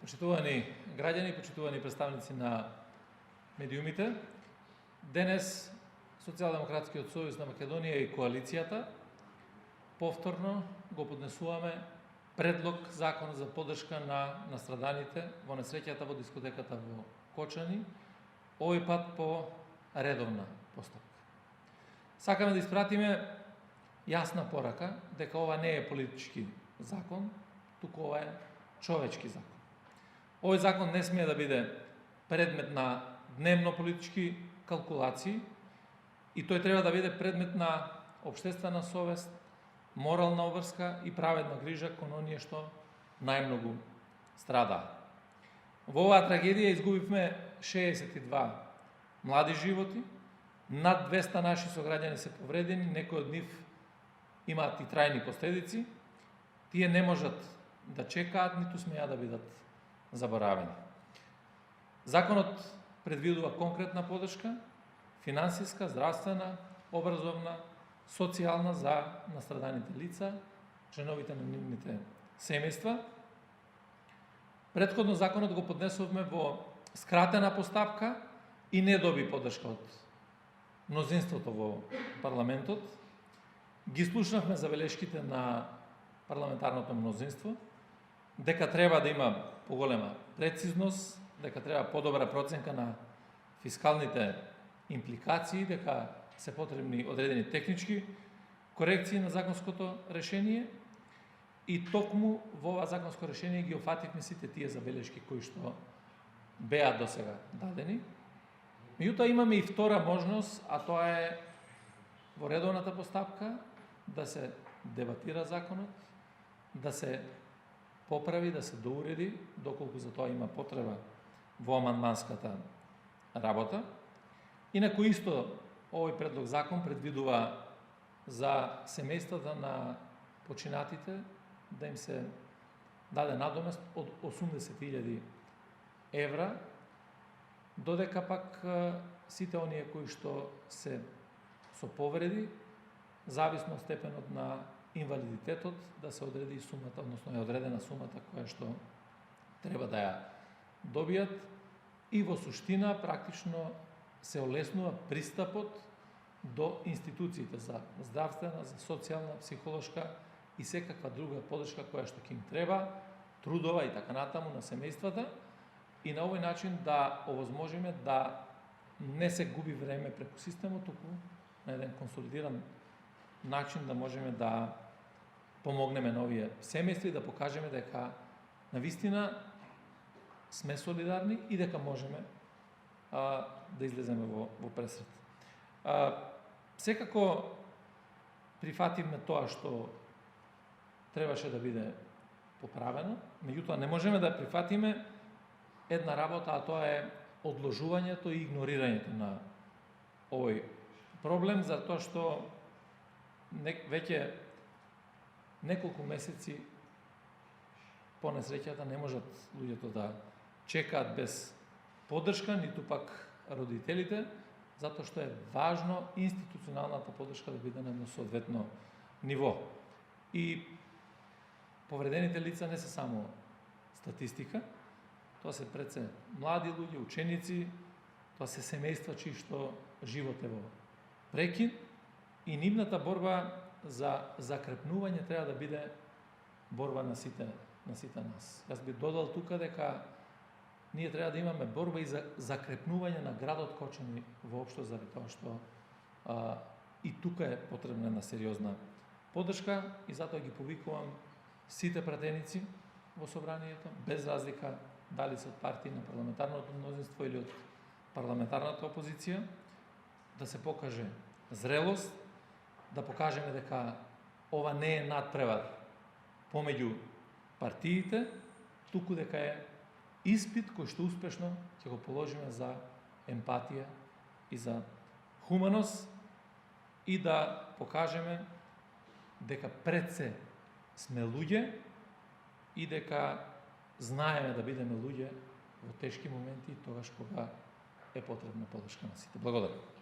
Почитувани граѓани, почитувани представници на медиумите, денес Социјалдемократскиот сојуз на Македонија и коалицијата повторно го поднесуваме предлог закон за поддршка на настраданите во несреќата во дискотеката во Кочани, овој пат по редовна постапка. Сакаме да испратиме јасна порака дека ова не е политички закон, туку ова е човечки закон. Овој закон не смее да биде предмет на дневно политички калкулации и тој треба да биде предмет на општествена совест, морална обврска и праведна грижа кон оние што најмногу страдаа. Во оваа трагедија изгубивме 62 млади животи, над 200 наши сограѓани се повредени, некои од нив имаат и трајни последици. Тие не можат да чекаат, ниту смеа да бидат заборавени. Законот предвидува конкретна поддршка, финансиска, здравствена, образовна, социјална за настраданите лица, членовите на нивните семејства. Претходно законот го поднесовме во скратена постапка и не доби поддршка од мнозинството во парламентот. Ги слушнавме забелешките на парламентарното мнозинство, дека треба да има поголема прецизност, дека треба подобра проценка на фискалните импликации, дека се потребни одредени технички корекции на законското решение и токму во ова законско решение ги офативме сите тие забелешки кои што беа досега дадени. Меѓутоа имаме и втора можност, а тоа е во редовната постапка да се дебатира законот, да се поправи, да се доуреди, доколку за тоа има потреба во амандманската работа. Инаку исто овој предлог закон предвидува за семејствата на починатите да им се даде надомест од 80.000 евра, додека пак сите оние кои што се со повреди, зависно од степенот на инвалидитетот, да се одреди сумата, односно е одредена сумата која што треба да ја добијат и во суштина практично се олеснува пристапот до институциите за здравствена, за социјална, психолошка и секаква друга поддршка која што ќе им треба, трудова и така натаму на семејствата, и на овој начин да овозможиме да не се губи време преку системот, туку на еден консолидиран начин да можеме да помогнеме на овие семејства и да покажеме дека навистина сме солидарни и дека можеме да излеземе во пресрет. Секако прифативме тоа што требаше да биде поправено, меѓутоа не можеме да прифатиме една работа, а тоа е одложувањето и игнорирањето на овој проблем, затоа што веќе неколку месеци по несреќата не можат луѓето да чекаат без поддршка, ниту пак родителите, затоа што е важно институционалната поддршка да биде на едно соодветно ниво. И повредените лица не се само статистика, тоа се пред се млади луѓе, ученици, тоа се семејства чии што живот е во прекин и нивната борба за закрепнување треба да биде борба на сите нас. Јас би додал тука дека ние треба да имаме борба и за закрепнување на градот Кочани воопшто, заради тоа што и тука е потребна една сериозна поддршка и затоа ги повикувам сите пратеници во собранието, без разлика дали се од партии на парламентарното мнозинство или од парламентарната опозиција, да се покаже зрелост, да покажеме дека ова не е надпревар помеѓу партиите, туку дека е испит кој што успешно ќе го положиме за емпатија и за хуманост и да покажеме дека пред се сме луѓе и дека знаеме да бидеме луѓе во тешки моменти и тогаш кога е потребна поддршка на сите. Благодарам.